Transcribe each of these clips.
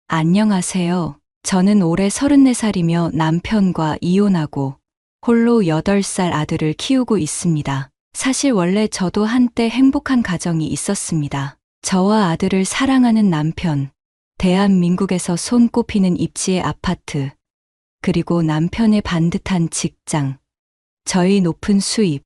안녕하세요. 저는 올해 34살이며 남편과 이혼하고 홀로 8살 아들을 키우고 있습니다. 사실 원래 저도 한때 행복한 가정이 있었습니다. 저와 아들을 사랑하는 남편, 대한민국에서 손꼽히는 입지의 아파트, 그리고 남편의 반듯한 직장, 저희 높은 수입,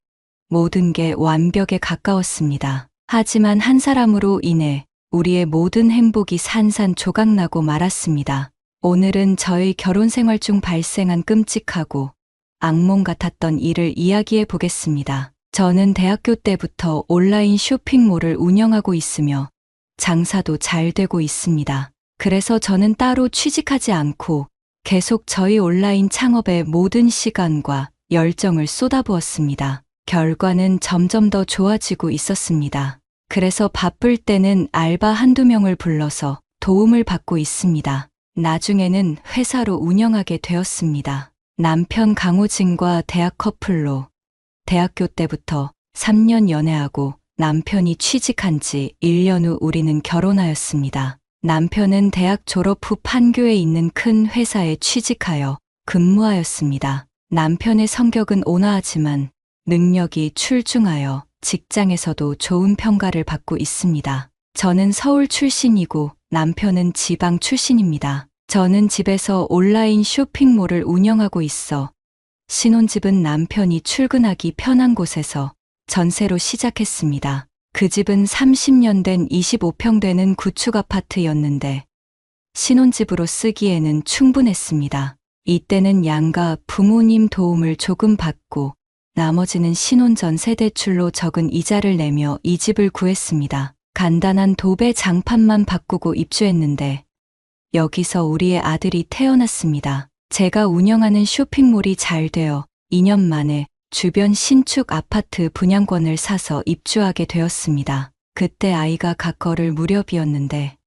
모든 게 완벽에 가까웠습니다. 하지만 한 사람으로 인해 우리의 모든 행복이 산산조각나고 말았습니다. 오늘은 저희 결혼 생활 중 발생한 끔찍하고 악몽 같았던 일을 이야기해 보겠습니다. 저는 대학교 때부터 온라인 쇼핑몰을 운영하고 있으며 장사도 잘 되고 있습니다. 그래서 저는 따로 취직하지 않고 계속 저희 온라인 창업에 모든 시간과 열정을 쏟아부었습니다. 결과는 점점 더 좋아지고 있었습니다. 그래서 바쁠 때는 알바 한두 명을 불러서 도움을 받고 있습니다. 나중에는 회사로 운영하게 되었습니다. 남편 강호진과 대학 커플로 대학교 때부터 3년 연애하고 남편이 취직한 지 1년 후 우리는 결혼하였습니다. 남편은 대학 졸업 후 판교에 있는 큰 회사에 취직하여 근무하였습니다. 남편의 성격은 온화하지만 능력이 출중하여 직장에서도 좋은 평가를 받고 있습니다. 저는 서울 출신이고 남편은 지방 출신입니다. 저는 집에서 온라인 쇼핑몰을 운영하고 있어 신혼집은 남편이 출근하기 편한 곳에서 전세로 시작했습니다. 그 집은 30년 된 25평 되는 구축 아파트였는데 신혼집으로 쓰기에는 충분했습니다. 이때는 양가 부모님 도움을 조금 받고 나머지는 신혼 전세 대출로 적은 이자를 내며 이 집을 구했습니다. 간단한 도배 장판만 바꾸고 입주했는데 여기서 우리의 아들이 태어났습니다. 제가 운영하는 쇼핑몰이 잘 되어 2년 만에 주변 신축 아파트 분양권을 사서 입주하게 되었습니다. 그때 아이가 갓 걸을 무렵이었는데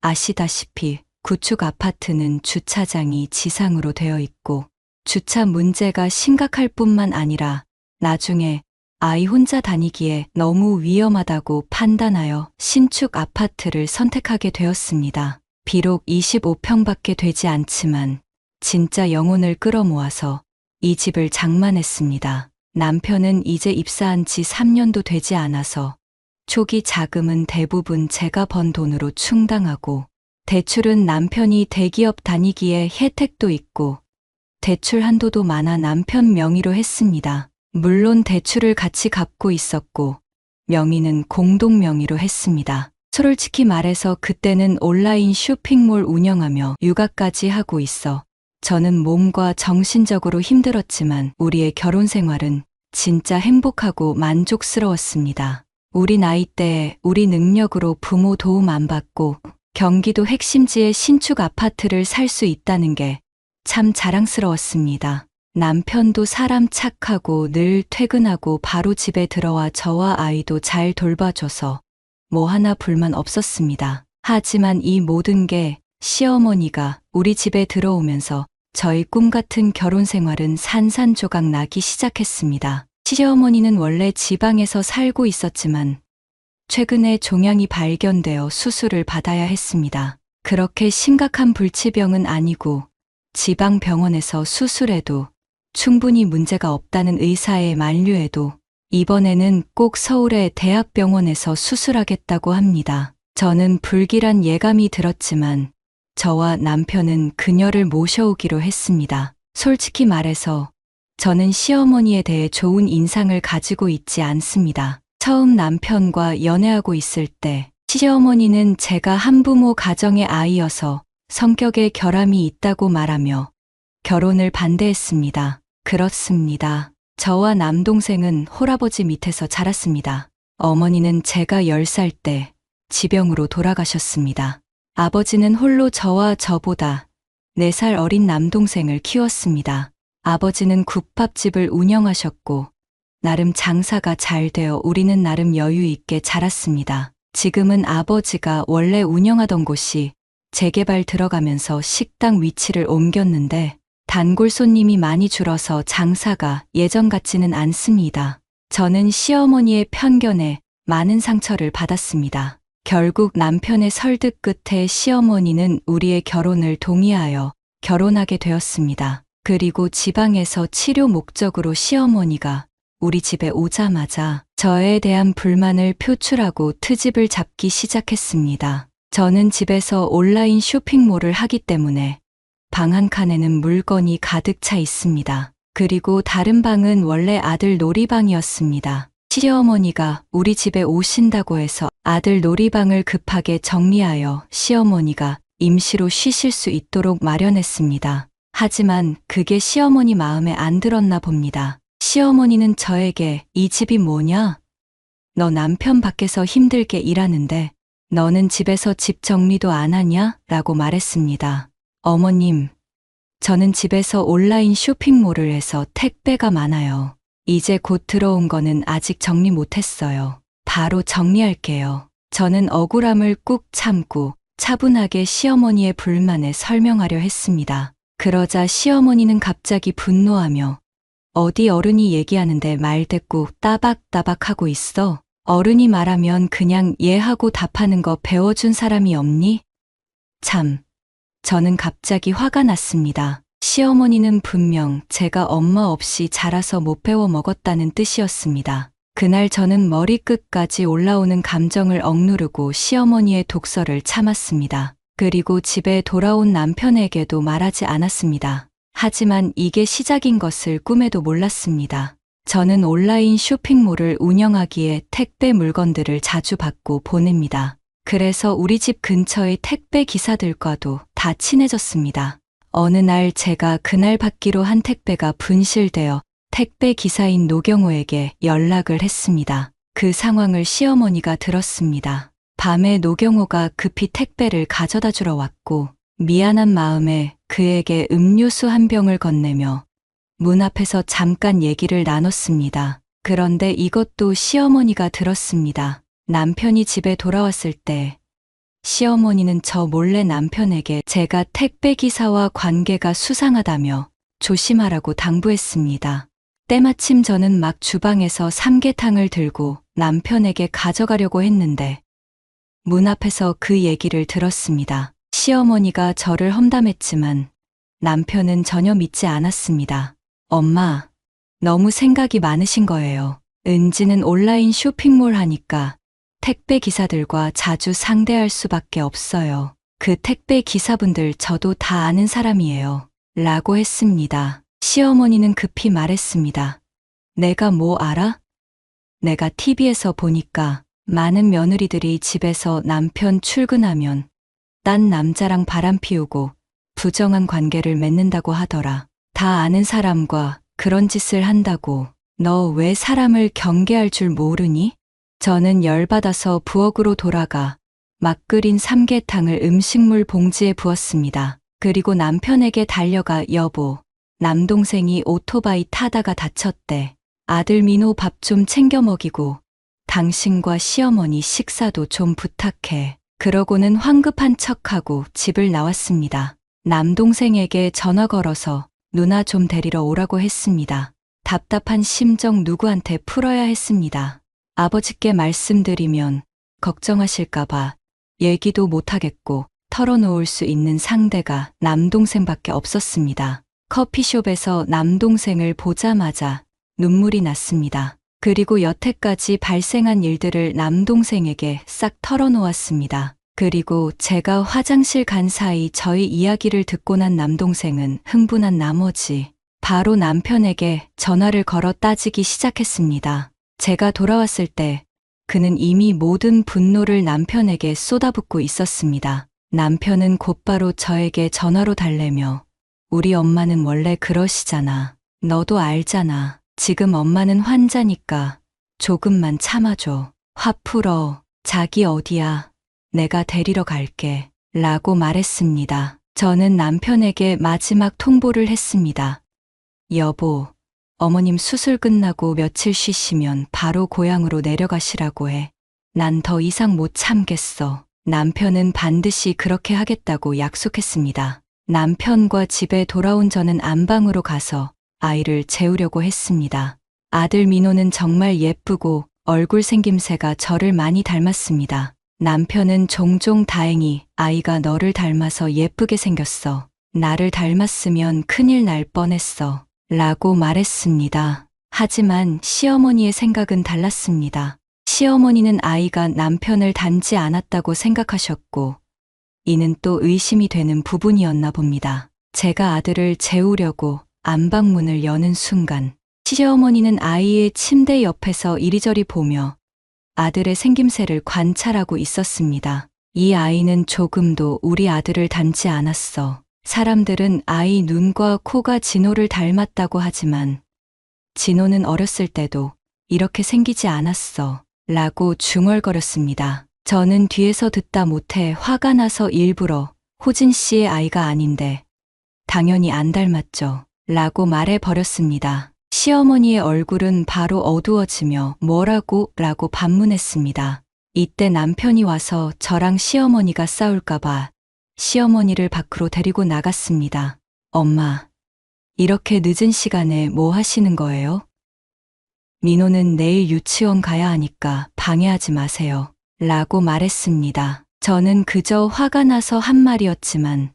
아시다시피 구축 아파트는 주차장이 지상으로 되어 있고 주차 문제가 심각할 뿐만 아니라 나중에 아이 혼자 다니기에 너무 위험하다고 판단하여 신축 아파트를 선택하게 되었습니다. 비록 25평밖에 되지 않지만 진짜 영혼을 끌어모아서 이 집을 장만했습니다. 남편은 이제 입사한 지 3년도 되지 않아서 초기 자금은 대부분 제가 번 돈으로 충당하고 대출은 남편이 대기업 다니기에 혜택도 있고 대출 한도도 많아 남편 명의로 했습니다. 물론 대출을 같이 갚고 있었고 명의는 공동 명의로 했습니다. 솔직히 말해서 그때는 온라인 쇼핑몰 운영하며 육아까지 하고 있어 저는 몸과 정신적으로 힘들었지만 우리의 결혼 생활은 진짜 행복하고 만족스러웠습니다. 우리 나이대에 우리 능력으로 부모 도움 안 받고 경기도 핵심지의 신축 아파트를 살 수 있다는 게 참 자랑스러웠습니다. 남편도 사람 착하고 늘 퇴근하고 바로 집에 들어와 저와 아이도 잘 돌봐줘서 뭐 하나 불만 없었습니다. 하지만 이 모든 게 시어머니가 우리 집에 들어오면서 저희 꿈 같은 결혼 생활은 산산조각 나기 시작했습니다. 시어머니는 원래 지방에서 살고 있었지만 최근에 종양이 발견되어 수술을 받아야 했습니다. 그렇게 심각한 불치병은 아니고 지방 병원에서 수술해도 충분히 문제가 없다는 의사의 만류에도 이번에는 꼭 서울의 대학병원에서 수술하겠다고 합니다. 저는 불길한 예감이 들었지만 저와 남편은 그녀를 모셔오기로 했습니다. 솔직히 말해서 저는 시어머니에 대해 좋은 인상을 가지고 있지 않습니다. 처음 남편과 연애하고 있을 때 시어머니는 제가 한부모 가정의 아이여서 성격에 결함이 있다고 말하며 결혼을 반대했습니다. 그렇습니다. 저와 남동생은 홀아버지 밑에서 자랐습니다. 어머니는 제가 10살 때 지병으로 돌아가셨습니다. 아버지는 홀로 저와 저보다 4살 어린 남동생을 키웠습니다. 아버지는 국밥집을 운영하셨고 나름 장사가 잘 되어 우리는 나름 여유 있게 자랐습니다. 지금은 아버지가 원래 운영하던 곳이 재개발 들어가면서 식당 위치를 옮겼는데 단골 손님이 많이 줄어서 장사가 예전 같지는 않습니다. 저는 시어머니의 편견에 많은 상처를 받았습니다. 결국 남편의 설득 끝에 시어머니는 우리의 결혼을 동의하여 결혼하게 되었습니다. 그리고 지방에서 치료 목적으로 시어머니가 우리 집에 오자마자 저에 대한 불만을 표출하고 트집을 잡기 시작했습니다. 저는 집에서 온라인 쇼핑몰을 하기 때문에 방 한 칸에는 물건이 가득 차 있습니다. 그리고 다른 방은 원래 아들 놀이방이었습니다. 시어머니가 우리 집에 오신다고 해서 아들 놀이방을 급하게 정리하여 시어머니가 임시로 쉬실 수 있도록 마련했습니다. 하지만 그게 시어머니 마음에 안 들었나 봅니다. 시어머니는 저에게 이 집이 뭐냐? 너 남편 밖에서 힘들게 일하는데 너는 집에서 집 정리도 안 하냐? 라고 말했습니다. 어머님, 저는 집에서 온라인 쇼핑몰을 해서 택배가 많아요. 이제 곧 들어온 거는 아직 정리 못했어요. 바로 정리할게요. 저는 억울함을 꾹 참고 차분하게 시어머니의 불만에 설명하려 했습니다. 그러자 시어머니는 갑자기 분노하며 어디 어른이 얘기하는데 말대꾸 따박따박 하고 있어? 어른이 말하면 그냥 예 하고 답하는 거 배워준 사람이 없니? 참, 저는 갑자기 화가 났습니다. 시어머니는 분명 제가 엄마 없이 자라서 못 배워 먹었다는 뜻이었습니다. 그날 저는 머리끝까지 올라오는 감정을 억누르고 시어머니의 독설을 참았습니다. 그리고 집에 돌아온 남편에게도 말하지 않았습니다. 하지만 이게 시작인 것을 꿈에도 몰랐습니다. 저는 온라인 쇼핑몰을 운영하기에 택배 물건들을 자주 받고 보냅니다. 그래서 우리 집 근처의 택배 기사들과도 다 친해졌습니다. 어느 날 제가 그날 받기로 한 택배가 분실되어 택배 기사인 노경호에게 연락을 했습니다. 그 상황을 시어머니가 들었습니다. 밤에 노경호가 급히 택배를 가져다 주러 왔고 미안한 마음에 그에게 음료수 한 병을 건네며 문 앞에서 잠깐 얘기를 나눴습니다. 그런데 이것도 시어머니가 들었습니다. 남편이 집에 돌아왔을 때 시어머니는 저 몰래 남편에게 제가 택배 기사와 관계가 수상하다며 조심하라고 당부했습니다. 때마침 저는 막 주방에서 삼계탕을 들고 남편에게 가져가려고 했는데 문 앞에서 그 얘기를 들었습니다. 시어머니가 저를 험담했지만 남편은 전혀 믿지 않았습니다. 엄마, 너무 생각이 많으신 거예요. 은지는 온라인 쇼핑몰 하니까 택배 기사들과 자주 상대할 수밖에 없어요. 그 택배 기사분들 저도 다 아는 사람이에요. 라고 했습니다. 시어머니는 급히 말했습니다. 내가 뭐 알아? 내가 TV에서 보니까 많은 며느리들이 집에서 남편 출근하면 딴 남자랑 바람 피우고 부정한 관계를 맺는다고 하더라. 다 아는 사람과 그런 짓을 한다고 너 왜 사람을 경계할 줄 모르니? 저는 열받아서 부엌으로 돌아가 막 끓인 삼계탕을 음식물 봉지에 부었습니다. 그리고 남편에게 달려가 여보, 남동생이 오토바이 타다가 다쳤대. 아들 민호 밥 좀 챙겨 먹이고 당신과 시어머니 식사도 좀 부탁해. 그러고는 황급한 척하고 집을 나왔습니다. 남동생에게 전화 걸어서 누나 좀 데리러 오라고 했습니다. 답답한 심정 누구한테 풀어야 했습니다. 아버지께 말씀드리면 걱정하실까봐 얘기도 못하겠고 털어놓을 수 있는 상대가 남동생밖에 없었습니다. 커피숍에서 남동생을 보자마자 눈물이 났습니다. 그리고 여태까지 발생한 일들을 남동생에게 싹 털어놓았습니다. 그리고 제가 화장실 간 사이 저희 이야기를 듣고 난 남동생은 흥분한 나머지 바로 남편에게 전화를 걸어 따지기 시작했습니다. 제가 돌아왔을 때 그는 이미 모든 분노를 남편에게 쏟아붓고 있었습니다. 남편은 곧바로 저에게 전화로 달래며 우리 엄마는 원래 그러시잖아. 너도 알잖아. 지금 엄마는 환자니까 조금만 참아줘. 화 풀어. 자기 어디야? 내가 데리러 갈게. 라고 말했습니다. 저는 남편에게 마지막 통보를 했습니다. 여보, 어머님 수술 끝나고 며칠 쉬시면 바로 고향으로 내려가시라고 해. 난 더 이상 못 참겠어. 남편은 반드시 그렇게 하겠다고 약속했습니다. 남편과 집에 돌아온 저는 안방으로 가서 아이를 재우려고 했습니다. 아들 민호는 정말 예쁘고 얼굴 생김새가 저를 많이 닮았습니다. 남편은 종종 다행히 아이가 너를 닮아서 예쁘게 생겼어. 나를 닮았으면 큰일 날 뻔했어. 라고 말했습니다. 하지만 시어머니의 생각은 달랐습니다. 시어머니는 아이가 남편을 닮지 않았다고 생각하셨고, 이는 또 의심이 되는 부분이었나 봅니다. 제가 아들을 재우려고 안방문을 여는 순간, 시어머니는 아이의 침대 옆에서 이리저리 보며 아들의 생김새를 관찰하고 있었습니다. 이 아이는 조금도 우리 아들을 닮지 않았어. 사람들은 아이 눈과 코가 진호를 닮았다고 하지만 진호는 어렸을 때도 이렇게 생기지 않았어. 라고 중얼거렸습니다. 저는 뒤에서 듣다 못해 화가 나서 일부러 호진 씨의 아이가 아닌데 당연히 안 닮았죠. 라고 말해버렸습니다. 시어머니의 얼굴은 바로 어두워지며 뭐라고? 라고 반문했습니다. 이때 남편이 와서 저랑 시어머니가 싸울까봐 시어머니를 밖으로 데리고 나갔습니다. 엄마, 이렇게 늦은 시간에 뭐 하시는 거예요? 민호는 내일 유치원 가야 하니까 방해하지 마세요. 라고 말했습니다. 저는 그저 화가 나서 한 말이었지만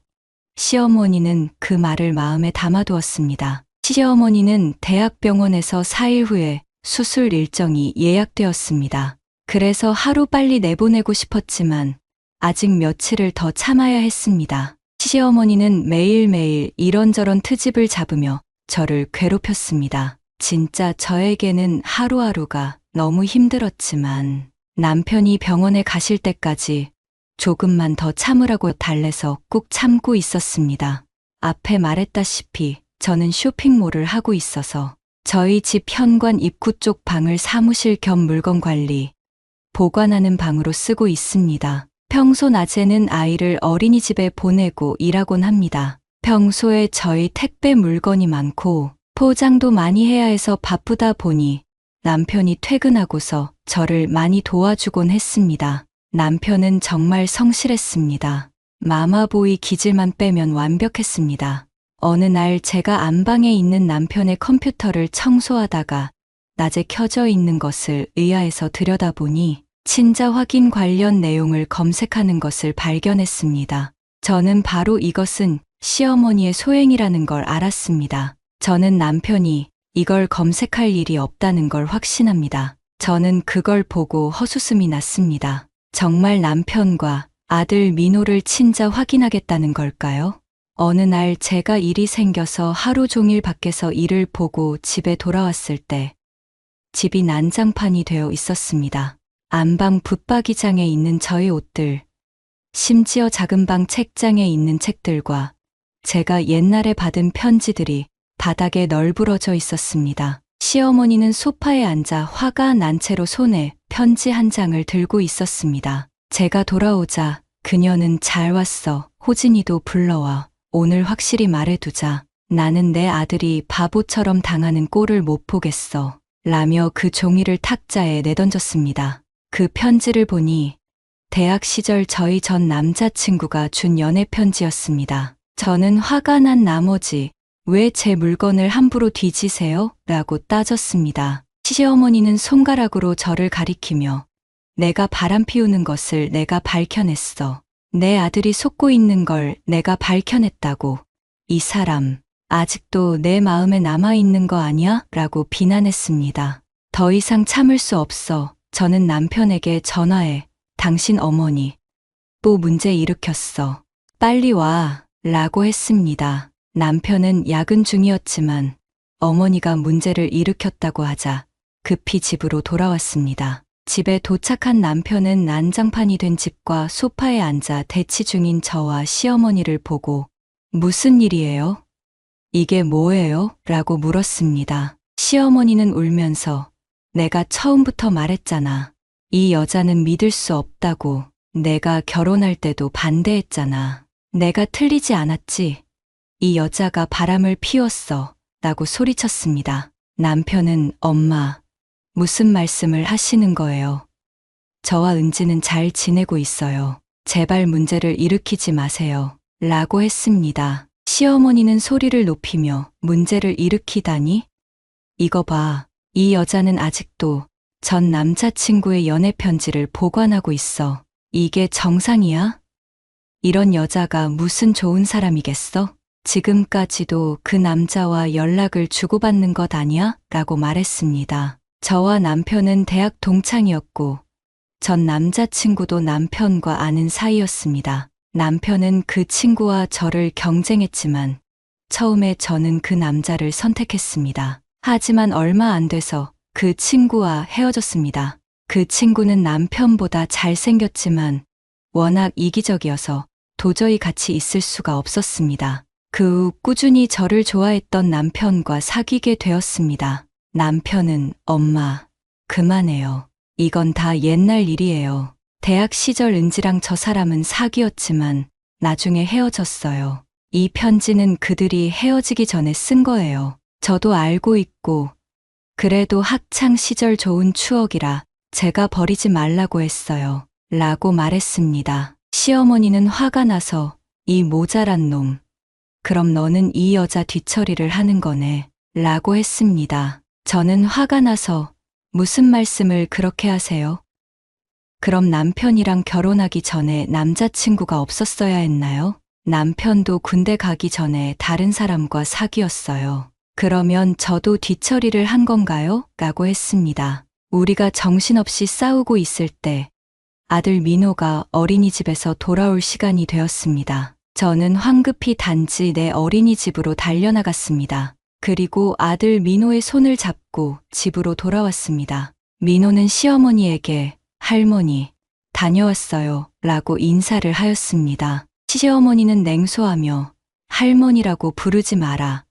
시어머니는 그 말을 마음에 담아두었습니다. 시어머니는 대학병원에서 4일 후에 수술 일정이 예약되었습니다. 그래서 하루빨리 내보내고 싶었지만 아직 며칠을 더 참아야 했습니다. 시어머니는 매일매일 이런저런 트집을 잡으며 저를 괴롭혔습니다. 진짜 저에게는 하루하루가 너무 힘들었지만 남편이 병원에 가실 때까지 조금만 더 참으라고 달래서 꾹 참고 있었습니다. 앞에 말했다시피 저는 쇼핑몰을 하고 있어서 저희 집 현관 입구 쪽 방을 사무실 겸 물건 관리, 보관하는 방으로 쓰고 있습니다. 평소 낮에는 아이를 어린이집에 보내고 일하곤 합니다. 평소에 저희 택배 물건이 많고 포장도 많이 해야 해서 바쁘다 보니 남편이 퇴근하고서 저를 많이 도와주곤 했습니다. 남편은 정말 성실했습니다. 마마보이 기질만 빼면 완벽했습니다. 어느 날 제가 안방에 있는 남편의 컴퓨터를 청소하다가 낮에 켜져 있는 것을 의아해서 들여다보니 친자 확인 관련 내용을 검색하는 것을 발견했습니다. 저는 바로 이것은 시어머니의 소행이라는 걸 알았습니다. 저는 남편이 이걸 검색할 일이 없다는 걸 확신합니다. 저는 그걸 보고 헛웃음이 났습니다. 정말 남편과 아들 민호를 친자 확인하겠다는 걸까요? 어느 날 제가 일이 생겨서 하루 종일 밖에서 일을 보고 집에 돌아왔을 때 집이 난장판이 되어 있었습니다. 안방 붙박이장에 있는 저의 옷들, 심지어 작은 방 책장에 있는 책들과 제가 옛날에 받은 편지들이 바닥에 널브러져 있었습니다. 시어머니는 소파에 앉아 화가 난 채로 손에 편지 한 장을 들고 있었습니다. 제가 돌아오자 그녀는 잘 왔어. 호진이도 불러와. 오늘 확실히 말해두자. 나는 내 아들이 바보처럼 당하는 꼴을 못 보겠어. 라며 그 종이를 탁자에 내던졌습니다. 그 편지를 보니 대학 시절 저희 전 남자친구가 준 연애 편지였습니다. 저는 화가 난 나머지 왜 제 물건을 함부로 뒤지세요? 라고 따졌습니다. 시어머니는 손가락으로 저를 가리키며 내가 바람 피우는 것을 내가 밝혀냈어. 내 아들이 속고 있는 걸 내가 밝혀냈다고. 이 사람 아직도 내 마음에 남아있는 거 아니야? 라고 비난했습니다. 더 이상 참을 수 없어. 저는 남편에게 전화해. 당신 어머니 또 문제 일으켰어. 빨리 와. 라고 했습니다. 남편은 야근 중이었지만 어머니가 문제를 일으켰다고 하자 급히 집으로 돌아왔습니다. 집에 도착한 남편은 난장판이 된 집과 소파에 앉아 대치 중인 저와 시어머니를 보고 무슨 일이에요? 이게 뭐예요? 라고 물었습니다. 시어머니는 울면서 내가 처음부터 말했잖아. 이 여자는 믿을 수 없다고. 내가 결혼할 때도 반대했잖아. 내가 틀리지 않았지. 이 여자가 바람을 피웠어. 라고 소리쳤습니다. 남편은 엄마, 무슨 말씀을 하시는 거예요? 저와 은지는 잘 지내고 있어요. 제발 문제를 일으키지 마세요. 라고 했습니다. 시어머니는 소리를 높이며 문제를 일으키다니? 이거 봐. 이 여자는 아직도 전 남자친구의 연애 편지를 보관하고 있어. 이게 정상이야? 이런 여자가 무슨 좋은 사람이겠어? 지금까지도 그 남자와 연락을 주고받는 것 아니야? 라고 말했습니다. 저와 남편은 대학 동창이었고, 전 남자친구도 남편과 아는 사이였습니다. 남편은 그 친구와 저를 경쟁했지만, 처음에 저는 그 남자를 선택했습니다. 하지만 얼마 안 돼서 그 친구와 헤어졌습니다. 그 친구는 남편보다 잘생겼지만 워낙 이기적이어서 도저히 같이 있을 수가 없었습니다. 그 후 꾸준히 저를 좋아했던 남편과 사귀게 되었습니다. 남편은 엄마, 그만해요. 이건 다 옛날 일이에요. 대학 시절 은지랑 저 사람은 사귀었지만 나중에 헤어졌어요. 이 편지는 그들이 헤어지기 전에 쓴 거예요. 저도 알고 있고, 그래도 학창 시절 좋은 추억이라 제가 버리지 말라고 했어요. 라고 말했습니다. 시어머니는 화가 나서 이 모자란 놈, 그럼 너는 이 여자 뒤처리를 하는 거네. 라고 했습니다. 저는 화가 나서 무슨 말씀을 그렇게 하세요? 그럼 남편이랑 결혼하기 전에 남자친구가 없었어야 했나요? 남편도 군대 가기 전에 다른 사람과 사귀었어요. 그러면 저도 뒤처리를 한 건가요? 라고 했습니다. 우리가 정신없이 싸우고 있을 때 아들 민호가 어린이집에서 돌아올 시간이 되었습니다. 저는 황급히 단지 내 어린이집으로 달려나갔습니다. 그리고 아들 민호의 손을 잡고 집으로 돌아왔습니다. 민호는 시어머니에게 할머니, 다녀왔어요. 라고 인사를 하였습니다. 시어머니는 냉소하며 할머니라고 부르지 마라.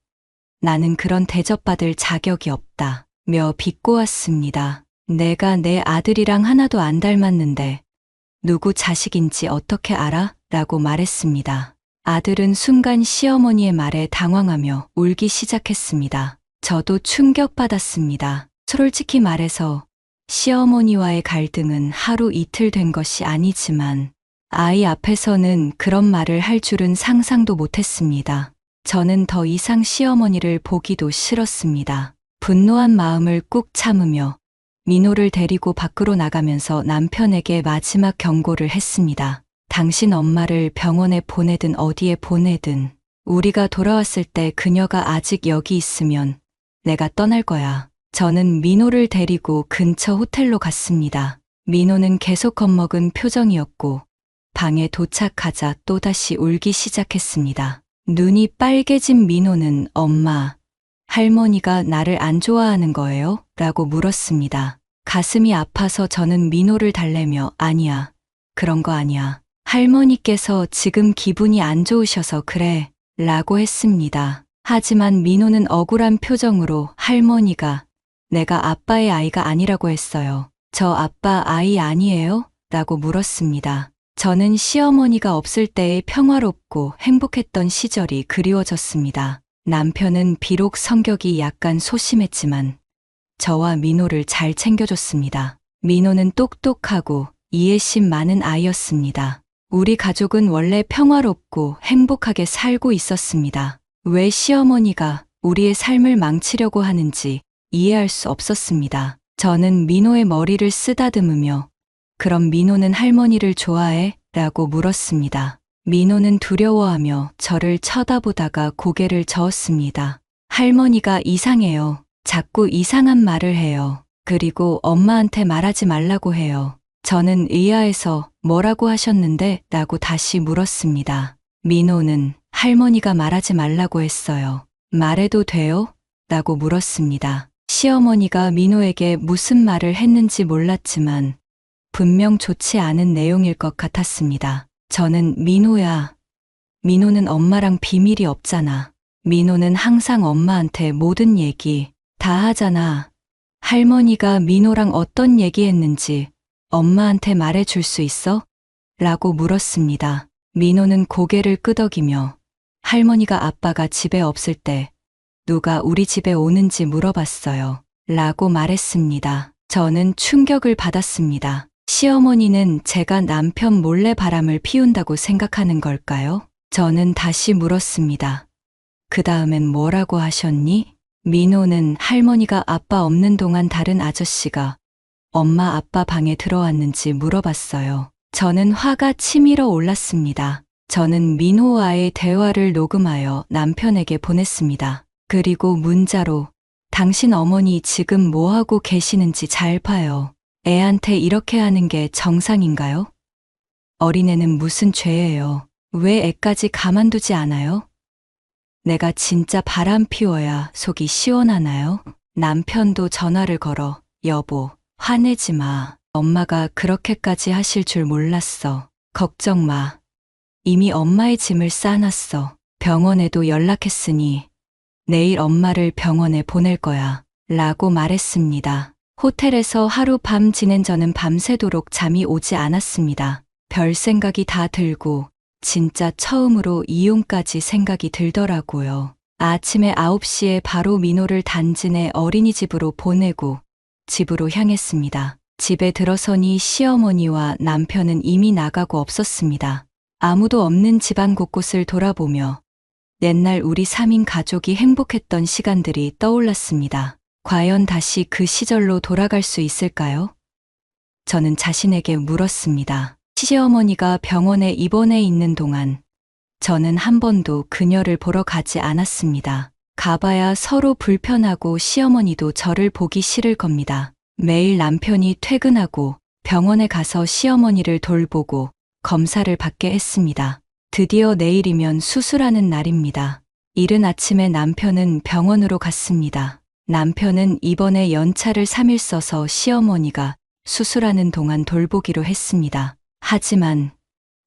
나는 그런 대접받을 자격이 없다. 며 비꼬았습니다. 내가 내 아들이랑 하나도 안 닮았는데 누구 자식인지 어떻게 알아? 라고 말했습니다. 아들은 순간 시어머니의 말에 당황하며 울기 시작했습니다. 저도 충격받았습니다. 솔직히 말해서 시어머니와의 갈등은 하루 이틀 된 것이 아니지만 아이 앞에서는 그런 말을 할 줄은 상상도 못했습니다. 저는 더 이상 시어머니를 보기도 싫었습니다. 분노한 마음을 꾹 참으며 민호를 데리고 밖으로 나가면서 남편에게 마지막 경고를 했습니다. 당신 엄마를 병원에 보내든 어디에 보내든 우리가 돌아왔을 때 그녀가 아직 여기 있으면 내가 떠날 거야. 저는 민호를 데리고 근처 호텔로 갔습니다. 민호는 계속 겁먹은 표정이었고 방에 도착하자 또다시 울기 시작했습니다. 눈이 빨개진 민호는 엄마, 할머니가 나를 안 좋아하는 거예요? 라고 물었습니다. 가슴이 아파서 저는 민호를 달래며 아니야, 그런 거 아니야. 할머니께서 지금 기분이 안 좋으셔서 그래. 라고 했습니다. 하지만 민호는 억울한 표정으로 할머니가 내가 아빠의 아이가 아니라고 했어요. 저 아빠 아이 아니에요? 라고 물었습니다. 저는 시어머니가 없을 때의 평화롭고 행복했던 시절이 그리워졌습니다. 남편은 비록 성격이 약간 소심했지만 저와 민호를 잘 챙겨줬습니다. 민호는 똑똑하고 이해심 많은 아이였습니다. 우리 가족은 원래 평화롭고 행복하게 살고 있었습니다. 왜 시어머니가 우리의 삶을 망치려고 하는지 이해할 수 없었습니다. 저는 민호의 머리를 쓰다듬으며 그럼 민호는 할머니를 좋아해? 라고 물었습니다. 민호는 두려워하며 저를 쳐다보다가 고개를 저었습니다. 할머니가 이상해요. 자꾸 이상한 말을 해요. 그리고 엄마한테 말하지 말라고 해요. 저는 의아해서 뭐라고 하셨는데? 라고 다시 물었습니다. 민호는 할머니가 말하지 말라고 했어요. 말해도 돼요? 라고 물었습니다. 시어머니가 민호에게 무슨 말을 했는지 몰랐지만 분명 좋지 않은 내용일 것 같았습니다. 저는 민호야. 민호는 엄마랑 비밀이 없잖아. 민호는 항상 엄마한테 모든 얘기 다 하잖아. 할머니가 민호랑 어떤 얘기했는지 엄마한테 말해줄 수 있어? 라고 물었습니다. 민호는 고개를 끄덕이며 할머니가 아빠가 집에 없을 때 누가 우리 집에 오는지 물어봤어요. 라고 말했습니다. 저는 충격을 받았습니다. 시어머니는 제가 남편 몰래 바람을 피운다고 생각하는 걸까요? 저는 다시 물었습니다. 그 다음엔 뭐라고 하셨니? 민호는 할머니가 아빠 없는 동안 다른 아저씨가 엄마 아빠 방에 들어왔는지 물어봤어요. 저는 화가 치밀어 올랐습니다. 저는 민호와의 대화를 녹음하여 남편에게 보냈습니다. 그리고 문자로 당신 어머니 지금 뭐 하고 계시는지 잘 봐요. 애한테 이렇게 하는 게 정상인가요? 어린애는 무슨 죄예요? 왜 애까지 가만두지 않아요? 내가 진짜 바람 피워야 속이 시원하나요? 남편도 전화를 걸어 여보, 화내지 마. 엄마가 그렇게까지 하실 줄 몰랐어. 걱정 마. 이미 엄마의 짐을 싸놨어. 병원에도 연락했으니 내일 엄마를 병원에 보낼 거야. 라고 말했습니다. 호텔에서 하룻밤 지낸 저는 밤새도록 잠이 오지 않았습니다. 별 생각이 다 들고 진짜 처음으로 이혼까지 생각이 들더라고요. 아침에 9시에 바로 민호를 단지 내 어린이집으로 보내고 집으로 향했습니다. 집에 들어서니 시어머니와 남편은 이미 나가고 없었습니다. 아무도 없는 집안 곳곳을 돌아보며 옛날 우리 3인 가족이 행복했던 시간들이 떠올랐습니다. 과연 다시 그 시절로 돌아갈 수 있을까요? 저는 자신에게 물었습니다. 시어머니가 병원에 입원해 있는 동안 저는 한 번도 그녀를 보러 가지 않았습니다. 가봐야 서로 불편하고 시어머니도 저를 보기 싫을 겁니다. 매일 남편이 퇴근하고 병원에 가서 시어머니를 돌보고 검사를 받게 했습니다. 드디어 내일이면 수술하는 날입니다. 이른 아침에 남편은 병원으로 갔습니다. 남편은 입원에 연차를 3일 써서 시어머니가 수술하는 동안 돌보기로 했습니다. 하지만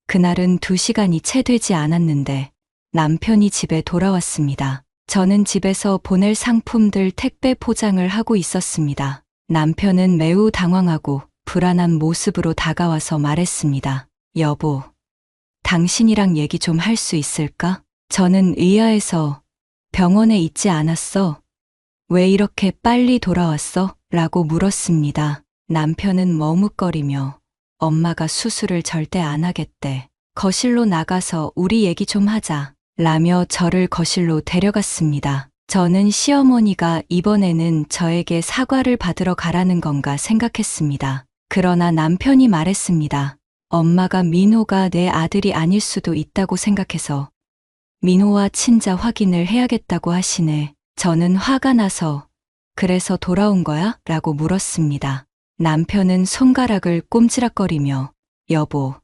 그날은 2시간이 채 되지 않았는데 남편이 집에 돌아왔습니다. 저는 집에서 보낼 상품들 택배 포장을 하고 있었습니다. 남편은 매우 당황하고 불안한 모습으로 다가와서 말했습니다. 여보, 당신이랑 얘기 좀 할 수 있을까? 저는 의아해서 병원에 있지 않았어. 왜 이렇게 빨리 돌아왔어? 라고 물었습니다. 남편은 머뭇거리며 엄마가 수술을 절대 안 하겠대. 거실로 나가서 우리 얘기 좀 하자. 라며 저를 거실로 데려갔습니다. 저는 시어머니가 이번에는 저에게 사과를 받으러 가라는 건가 생각했습니다. 그러나 남편이 말했습니다. 엄마가 민호가 내 아들이 아닐 수도 있다고 생각해서 민호와 친자 확인을 해야겠다고 하시네. 저는 화가 나서 그래서 돌아온 거야? 라고 물었습니다. 남편은 손가락을 꼼지락거리며 여보,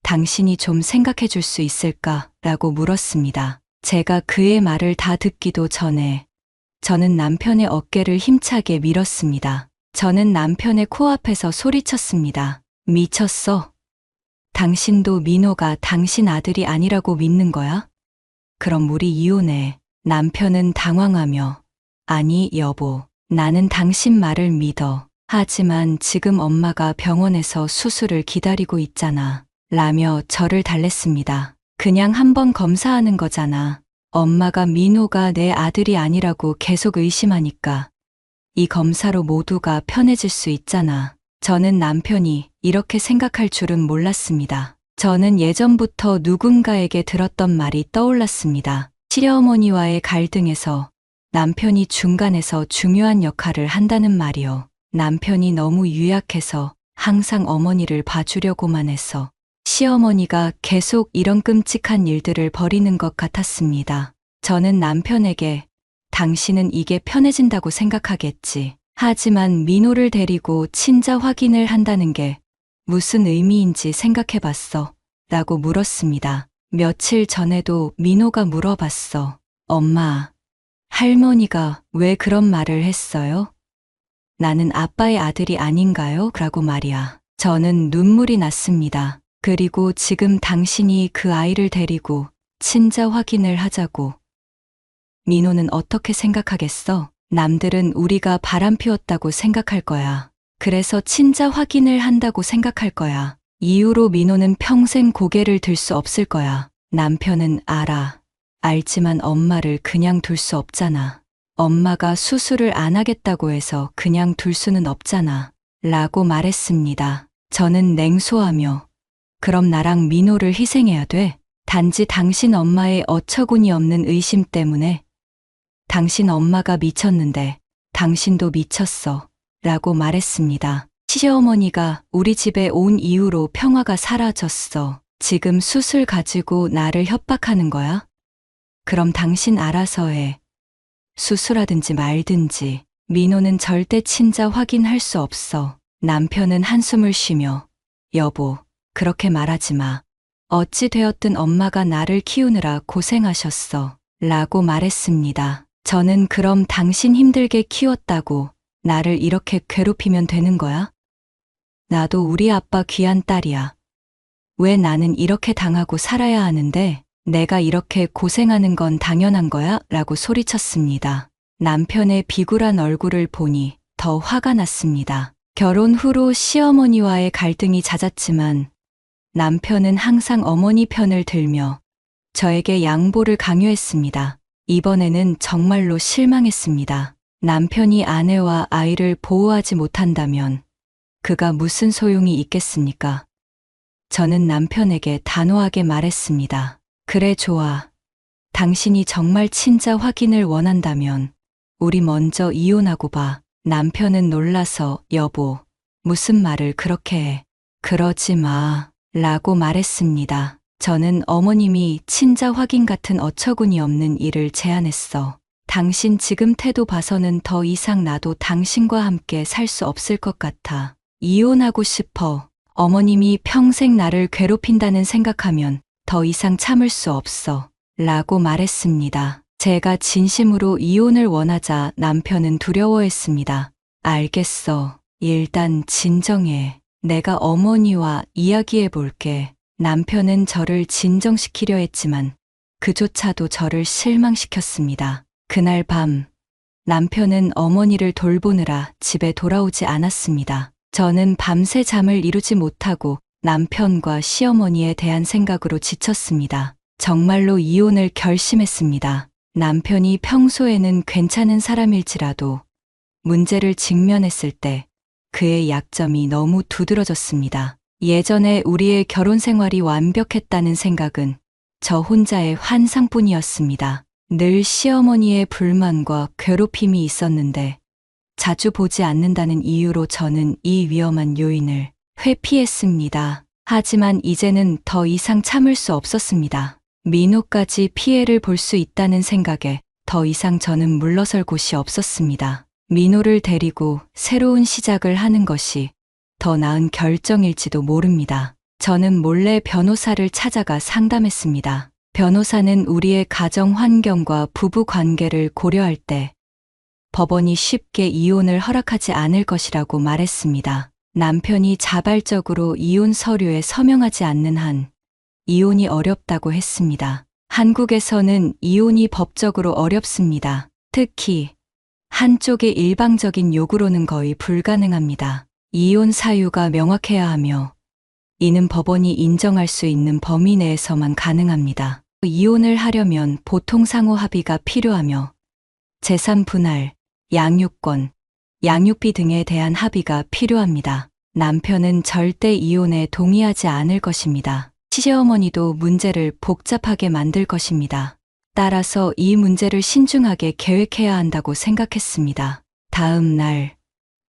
당신이 좀 생각해 줄 수 있을까? 라고 물었습니다. 제가 그의 말을 다 듣기도 전에 저는 남편의 어깨를 힘차게 밀었습니다. 저는 남편의 코앞에서 소리쳤습니다. 미쳤어? 당신도 민호가 당신 아들이 아니라고 믿는 거야? 그럼 우리 이혼해. 남편은 당황하며 아니 여보, 나는 당신 말을 믿어. 하지만 지금 엄마가 병원에서 수술을 기다리고 있잖아. 라며 저를 달랬습니다. 그냥 한번 검사하는 거잖아. 엄마가 민호가 내 아들이 아니라고 계속 의심하니까 이 검사로 모두가 편해질 수 있잖아. 저는 남편이 이렇게 생각할 줄은 몰랐습니다. 저는 예전부터 누군가에게 들었던 말이 떠올랐습니다. 시어머니와의 갈등에서 남편이 중간에서 중요한 역할을 한다는 말이요. 남편이 너무 유약해서 항상 어머니를 봐주려고만 해서 시어머니가 계속 이런 끔찍한 일들을 벌이는 것 같았습니다. 저는 남편에게 당신은 이게 편해진다고 생각하겠지. 하지만 민호를 데리고 친자 확인을 한다는 게 무슨 의미인지 생각해봤어? 라고 물었습니다. 며칠 전에도 민호가 물어봤어. 엄마, 할머니가 왜 그런 말을 했어요? 나는 아빠의 아들이 아닌가요? 라고 말이야. 저는 눈물이 났습니다. 그리고 지금 당신이 그 아이를 데리고 친자 확인을 하자고. 민호는 어떻게 생각하겠어? 남들은 우리가 바람 피웠다고 생각할 거야. 그래서 친자 확인을 한다고 생각할 거야. 이후로 민호는 평생 고개를 들 수 없을 거야. 남편은 알아. 알지만 엄마를 그냥 둘 수 없잖아. 엄마가 수술을 안 하겠다고 해서 그냥 둘 수는 없잖아. 라고 말했습니다. 저는 냉소하며 그럼 나랑 민호를 희생해야 돼? 단지 당신 엄마의 어처구니 없는 의심 때문에? 당신 엄마가 미쳤는데 당신도 미쳤어. 라고 말했습니다. 시어머니가 우리 집에 온 이후로 평화가 사라졌어. 지금 수술 가지고 나를 협박하는 거야? 그럼 당신 알아서 해. 수술하든지 말든지. 민호는 절대 친자 확인할 수 없어. 남편은 한숨을 쉬며 여보, 그렇게 말하지 마. 어찌 되었든 엄마가 나를 키우느라 고생하셨어. 라고 말했습니다. 저는 그럼 당신 힘들게 키웠다고 나를 이렇게 괴롭히면 되는 거야? 나도 우리 아빠 귀한 딸이야. 왜 나는 이렇게 당하고 살아야 하는데 내가 이렇게 고생하는 건 당연한 거야? 라고 소리쳤습니다. 남편의 비굴한 얼굴을 보니 더 화가 났습니다. 결혼 후로 시어머니와의 갈등이 잦았지만 남편은 항상 어머니 편을 들며 저에게 양보를 강요했습니다. 이번에는 정말로 실망했습니다. 남편이 아내와 아이를 보호하지 못한다면 그가 무슨 소용이 있겠습니까? 저는 남편에게 단호하게 말했습니다. 그래, 좋아. 당신이 정말 친자 확인을 원한다면 우리 먼저 이혼하고 봐. 남편은 놀라서 여보, 무슨 말을 그렇게 해. 그러지 마. 라고 말했습니다. 저는 어머님이 친자 확인 같은 어처구니 없는 일을 제안했어. 당신 지금 태도 봐서는 더 이상 나도 당신과 함께 살 수 없을 것 같아. 이혼하고 싶어. 어머님이 평생 나를 괴롭힌다는 생각하면 더 이상 참을 수 없어. 라고 말했습니다. 제가 진심으로 이혼을 원하자 남편은 두려워했습니다. 알겠어. 일단 진정해. 내가 어머니와 이야기해 볼게. 남편은 저를 진정시키려 했지만 그조차도 저를 실망시켰습니다. 그날 밤 남편은 어머니를 돌보느라 집에 돌아오지 않았습니다. 저는 밤새 잠을 이루지 못하고 남편과 시어머니에 대한 생각으로 지쳤습니다. 정말로 이혼을 결심했습니다. 남편이 평소에는 괜찮은 사람일지라도 문제를 직면했을 때 그의 약점이 너무 두드러졌습니다. 예전에 우리의 결혼 생활이 완벽했다는 생각은 저 혼자의 환상뿐이었습니다. 늘 시어머니의 불만과 괴롭힘이 있었는데 자주 보지 않는다는 이유로 저는 이 위험한 요인을 회피했습니다. 하지만 이제는 더 이상 참을 수 없었습니다. 민호까지 피해를 볼 수 있다는 생각에 더 이상 저는 물러설 곳이 없었습니다. 민호를 데리고 새로운 시작을 하는 것이 더 나은 결정일지도 모릅니다. 저는 몰래 변호사를 찾아가 상담했습니다. 변호사는 우리의 가정 환경과 부부 관계를 고려할 때 법원이 쉽게 이혼을 허락하지 않을 것이라고 말했습니다. 남편이 자발적으로 이혼 서류에 서명하지 않는 한 이혼이 어렵다고 했습니다. 한국에서는 이혼이 법적으로 어렵습니다. 특히 한쪽의 일방적인 요구로는 거의 불가능합니다. 이혼 사유가 명확해야 하며 이는 법원이 인정할 수 있는 범위 내에서만 가능합니다. 이혼을 하려면 보통 상호 합의가 필요하며 재산 분할, 양육권, 양육비 등에 대한 합의가 필요합니다. 남편은 절대 이혼에 동의하지 않을 것입니다. 시어머니도 문제를 복잡하게 만들 것입니다. 따라서 이 문제를 신중하게 계획해야 한다고 생각했습니다. 다음 날,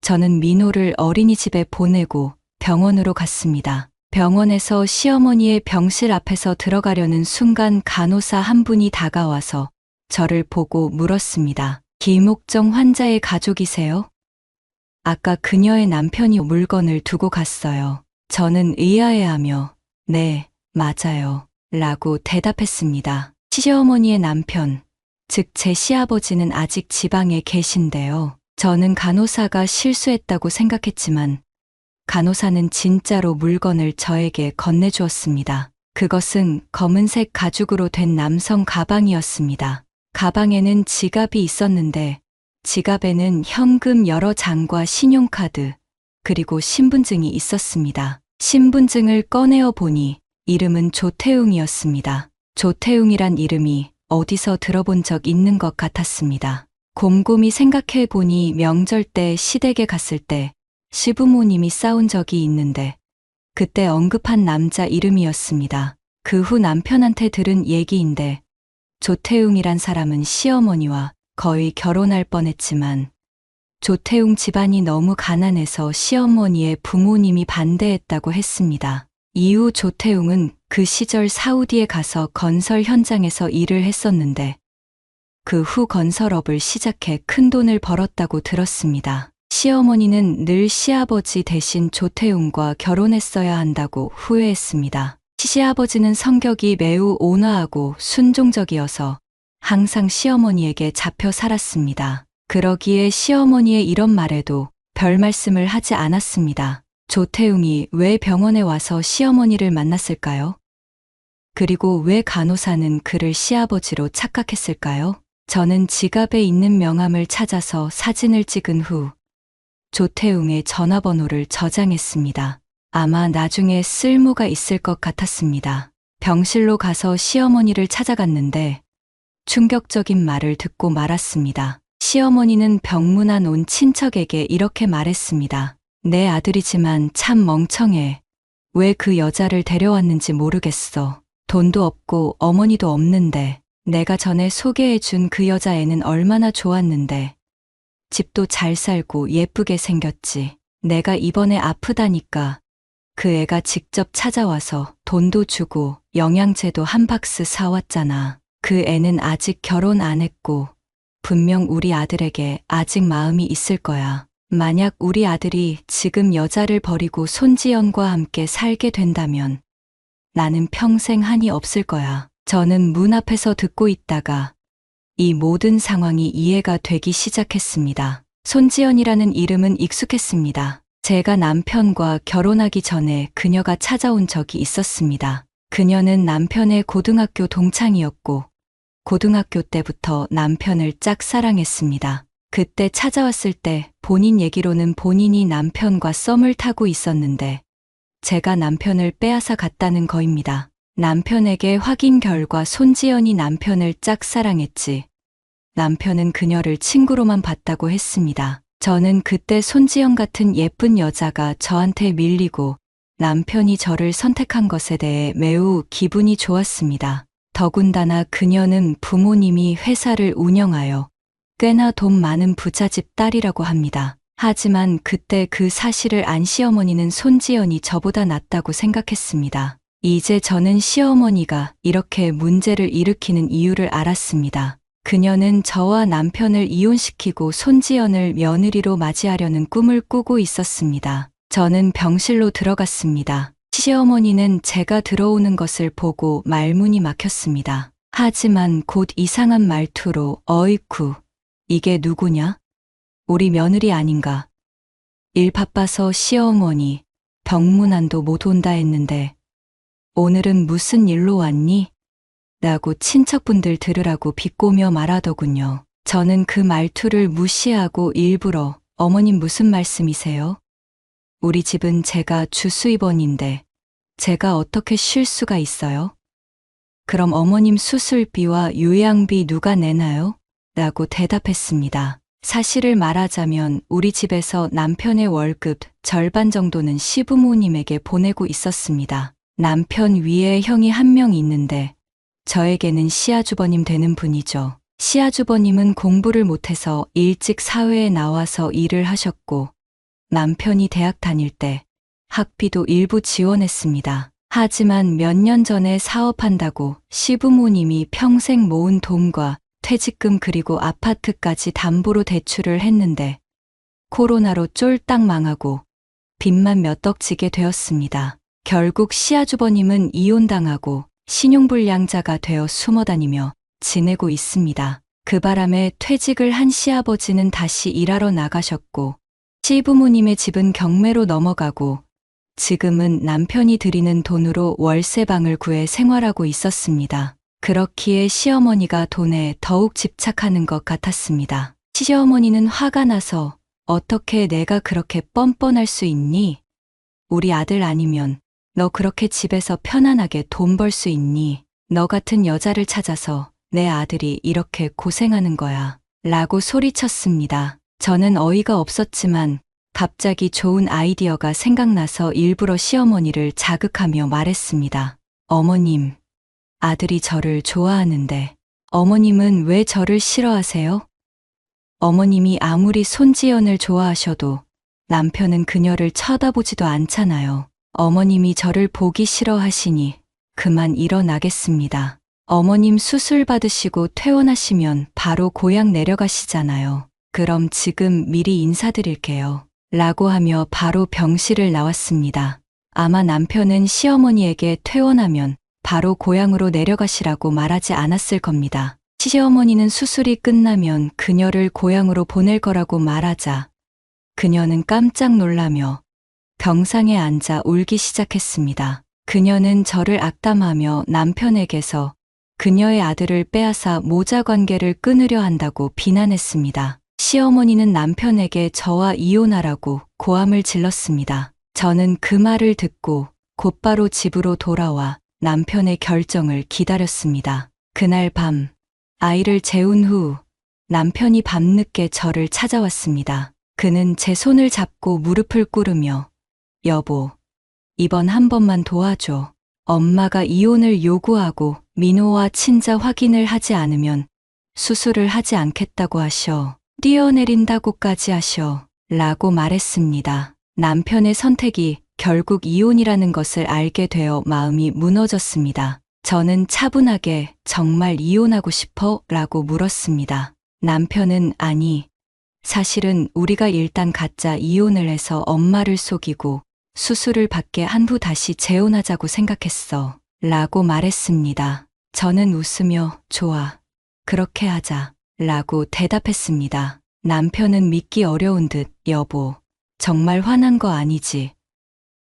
저는 민호를 어린이집에 보내고 병원으로 갔습니다. 병원에서 시어머니의 병실 앞에서 들어가려는 순간 간호사 한 분이 다가와서 저를 보고 물었습니다. 김옥정 환자의 가족이세요? 아까 그녀의 남편이 물건을 두고 갔어요. 저는 의아해하며 네, 맞아요. 라고 대답했습니다. 시어머니의 남편, 즉 제 시아버지는 아직 지방에 계신데요. 저는 간호사가 실수했다고 생각했지만 간호사는 진짜로 물건을 저에게 건네주었습니다. 그것은 검은색 가죽으로 된 남성 가방이었습니다. 가방에는 지갑이 있었는데 지갑에는 현금 여러 장과 신용카드, 그리고 신분증이 있었습니다. 신분증을 꺼내어 보니 이름은 조태웅이었습니다. 조태웅이란 이름이 어디서 들어본 적 있는 것 같았습니다. 곰곰이 생각해 보니 명절 때 시댁에 갔을 때 시부모님이 싸운 적이 있는데 그때 언급한 남자 이름이었습니다. 그 후 남편한테 들은 얘기인데 조태웅이란 사람은 시어머니와 거의 결혼할 뻔했지만 조태웅 집안이 너무 가난해서 시어머니의 부모님이 반대했다고 했습니다. 이후 조태웅은 그 시절 사우디에 가서 건설 현장에서 일을 했었는데 그 후 건설업을 시작해 큰 돈을 벌었다고 들었습니다. 시어머니는 늘 시아버지 대신 조태웅과 결혼했어야 한다고 후회했습니다. 시아버지는 성격이 매우 온화하고 순종적이어서 항상 시어머니에게 잡혀 살았습니다. 그러기에 시어머니의 이런 말에도 별 말씀을 하지 않았습니다. 조태웅이 왜 병원에 와서 시어머니를 만났을까요? 그리고 왜 간호사는 그를 시아버지로 착각했을까요? 저는 지갑에 있는 명함을 찾아서 사진을 찍은 후 조태웅의 전화번호를 저장했습니다. 아마 나중에 쓸모가 있을 것 같았습니다. 병실로 가서 시어머니를 찾아갔는데 충격적인 말을 듣고 말았습니다. 시어머니는 병문안 온 친척에게 이렇게 말했습니다. 내 아들이지만 참 멍청해. 왜 그 여자를 데려왔는지 모르겠어. 돈도 없고 어머니도 없는데 내가 전에 소개해준 그 여자애는 얼마나 좋았는데 집도 잘 살고 예쁘게 생겼지. 내가 이번에 아프다니까 그 애가 직접 찾아와서 돈도 주고 영양제도 한 박스 사왔잖아. 그 애는 아직 결혼 안 했고 분명 우리 아들에게 아직 마음이 있을 거야. 만약 우리 아들이 지금 여자를 버리고 손지연과 함께 살게 된다면 나는 평생 한이 없을 거야. 저는 문 앞에서 듣고 있다가 이 모든 상황이 이해가 되기 시작했습니다. 손지연이라는 이름은 익숙했습니다. 제가 남편과 결혼하기 전에 그녀가 찾아온 적이 있었습니다. 그녀는 남편의 고등학교 동창이었고 고등학교 때부터 남편을 짝사랑했습니다. 그때 찾아왔을 때 본인 얘기로는 본인이 남편과 썸을 타고 있었는데 제가 남편을 빼앗아 갔다는 거입니다. 남편에게 확인 결과 손지연이 남편을 짝사랑했지 남편은 그녀를 친구로만 봤다고 했습니다. 저는 그때 손지연 같은 예쁜 여자가 저한테 밀리고 남편이 저를 선택한 것에 대해 매우 기분이 좋았습니다. 더군다나 그녀는 부모님이 회사를 운영하여 꽤나 돈 많은 부잣집 딸이라고 합니다. 하지만 그때 그 사실을 안 시어머니는 손지연이 저보다 낫다고 생각했습니다. 이제 저는 시어머니가 이렇게 문제를 일으키는 이유를 알았습니다. 그녀는 저와 남편을 이혼시키고 손지연을 며느리로 맞이하려는 꿈을 꾸고 있었습니다. 저는 병실로 들어갔습니다. 시어머니는 제가 들어오는 것을 보고 말문이 막혔습니다. 하지만 곧 이상한 말투로 어이쿠, 이게 누구냐? 우리 며느리 아닌가? 일 바빠서 시어머니, 병문안도 못 온다 했는데 오늘은 무슨 일로 왔니? 라고 친척분들 들으라고 비꼬며 말하더군요. 저는 그 말투를 무시하고 일부러 어머님 무슨 말씀이세요? 우리 집은 제가 주수입원인데 제가 어떻게 쉴 수가 있어요? 그럼 어머님 수술비와 요양비 누가 내나요? 라고 대답했습니다. 사실을 말하자면 우리 집에서 남편의 월급 절반 정도는 시부모님에게 보내고 있었습니다. 남편 위에 형이 한 명 있는데 저에게는 시아주버님 되는 분이죠. 시아주버님은 공부를 못해서 일찍 사회에 나와서 일을 하셨고 남편이 대학 다닐 때 학비도 일부 지원했습니다. 하지만 몇 년 전에 사업한다고 시부모님이 평생 모은 돈과 퇴직금 그리고 아파트까지 담보로 대출을 했는데 코로나로 쫄딱 망하고 빚만 몇 억 지게 되었습니다. 결국 시아주버님은 이혼당하고 신용불량자가 되어 숨어다니며 지내고 있습니다. 그 바람에 퇴직을 한 시아버지는 다시 일하러 나가셨고 시부모님의 집은 경매로 넘어가고 지금은 남편이 드리는 돈으로 월세방을 구해 생활하고 있었습니다. 그렇기에 시어머니가 돈에 더욱 집착하는 것 같았습니다. 시어머니는 화가 나서 어떻게 내가 그렇게 뻔뻔할 수 있니? 우리 아들 아니면 너 그렇게 집에서 편안하게 돈 벌 수 있니? 너 같은 여자를 찾아서 내 아들이 이렇게 고생하는 거야. 라고 소리쳤습니다. 저는 어이가 없었지만 갑자기 좋은 아이디어가 생각나서 일부러 시어머니를 자극하며 말했습니다. 어머님, 아들이 저를 좋아하는데 어머님은 왜 저를 싫어하세요? 어머님이 아무리 손지연을 좋아하셔도 남편은 그녀를 쳐다보지도 않잖아요. 어머님이 저를 보기 싫어하시니 그만 일어나겠습니다. 어머님 수술 받으시고 퇴원하시면 바로 고향 내려가시잖아요. 그럼 지금 미리 인사드릴게요. 라고 하며 바로 병실을 나왔습니다. 아마 남편은 시어머니에게 퇴원하면 바로 고향으로 내려가시라고 말하지 않았을 겁니다. 시어머니는 수술이 끝나면 그녀를 고향으로 보낼 거라고 말하자 그녀는 깜짝 놀라며 병상에 앉아 울기 시작했습니다. 그녀는 저를 악담하며 남편에게서 그녀의 아들을 빼앗아 모자 관계를 끊으려 한다고 비난했습니다. 시어머니는 남편에게 저와 이혼하라고 고함을 질렀습니다. 저는 그 말을 듣고 곧바로 집으로 돌아와 남편의 결정을 기다렸습니다. 그날 밤 아이를 재운 후 남편이 밤늦게 저를 찾아왔습니다. 그는 제 손을 잡고 무릎을 꿇으며 여보, 이번 한 번만 도와줘. 엄마가 이혼을 요구하고 민호와 친자 확인을 하지 않으면 수술을 하지 않겠다고 하셔. 뛰어내린다고까지 하셔. 라고 말했습니다. 남편의 선택이 결국 이혼이라는 것을 알게 되어 마음이 무너졌습니다. 저는 차분하게 정말 이혼하고 싶어? 라고 물었습니다. 남편은 아니, 사실은 우리가 일단 가짜 이혼을 해서 엄마를 속이고 수술을 받게 한 후 다시 재혼하자고 생각했어. 라고 말했습니다. 저는 웃으며 좋아, 그렇게 하자. 라고 대답했습니다. 남편은 믿기 어려운 듯 여보, 정말 화난 거 아니지?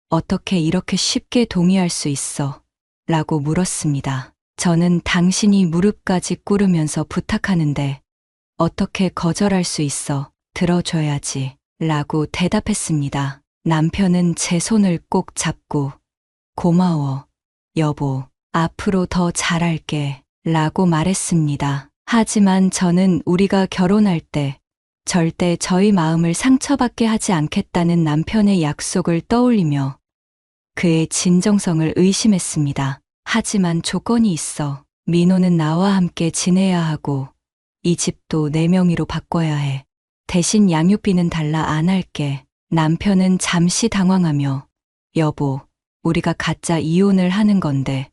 어떻게 이렇게 쉽게 동의할 수 있어? 라고 물었습니다. 저는 당신이 무릎까지 꿇으면서 부탁하는데 어떻게 거절할 수 있어? 들어줘야지. 라고 대답했습니다. 남편은 제 손을 꼭 잡고 고마워, 여보. 앞으로 더 잘할게. 라고 말했습니다. 하지만 저는 우리가 결혼할 때 절대 저희 마음을 상처받게 하지 않겠다는 남편의 약속을 떠올리며 그의 진정성을 의심했습니다. 하지만 조건이 있어. 민호는 나와 함께 지내야 하고 이 집도 내 명의로 바꿔야 해. 대신 양육비는 달라 안 할게. 남편은 잠시 당황하며 여보, 우리가 가짜 이혼을 하는 건데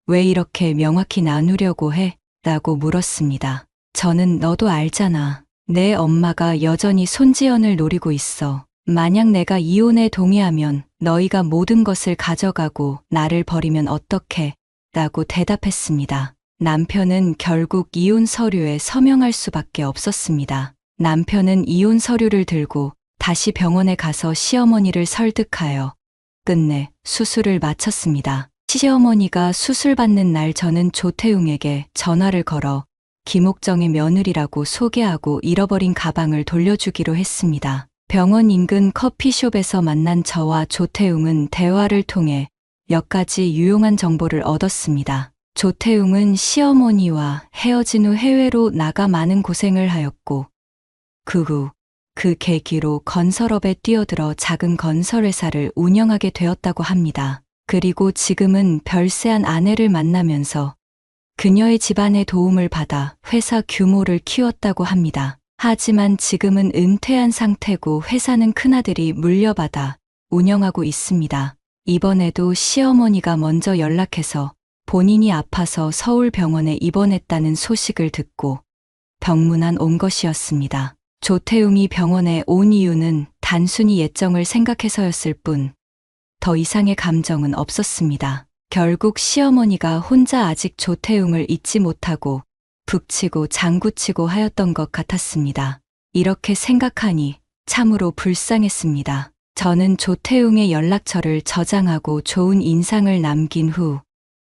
왜 이렇게 명확히 나누려고 해? 라고 물었습니다. 저는 너도 알잖아. 내 엄마가 여전히 손지연을 노리고 있어. 만약 내가 이혼에 동의하면 너희가 모든 것을 가져가고 나를 버리면 어떡해? 라고 대답했습니다. 남편은 결국 이혼 서류에 서명할 수밖에 없었습니다. 남편은 이혼 서류를 들고 다시 병원에 가서 시어머니를 설득하여 끝내 수술을 마쳤습니다. 시어머니가 수술 받는 날 저는 조태웅에게 전화를 걸어 김옥정의 며느리라고 소개하고 잃어버린 가방을 돌려주기로 했습니다. 병원 인근 커피숍에서 만난 저와 조태웅은 대화를 통해 몇 가지 유용한 정보를 얻었습니다. 조태웅은 시어머니와 헤어진 후 해외로 나가 많은 고생을 하였고 그 후 그 계기로 건설업에 뛰어들어 작은 건설회사를 운영하게 되었다고 합니다. 그리고 지금은 별세한 아내를 만나면서 그녀의 집안의 도움을 받아 회사 규모를 키웠다고 합니다. 하지만 지금은 은퇴한 상태고 회사는 큰아들이 물려받아 운영하고 있습니다. 이번에도 시어머니가 먼저 연락해서 본인이 아파서 서울병원에 입원했다는 소식을 듣고 병문안 온 것이었습니다. 조태웅이 병원에 온 이유는 단순히 예정을 생각해서였을 뿐 더 이상의 감정은 없었습니다. 결국 시어머니가 혼자 아직 조태웅을 잊지 못하고 북치고 장구치고 하였던 것 같았습니다. 이렇게 생각하니 참으로 불쌍했습니다. 저는 조태웅의 연락처를 저장하고 좋은 인상을 남긴 후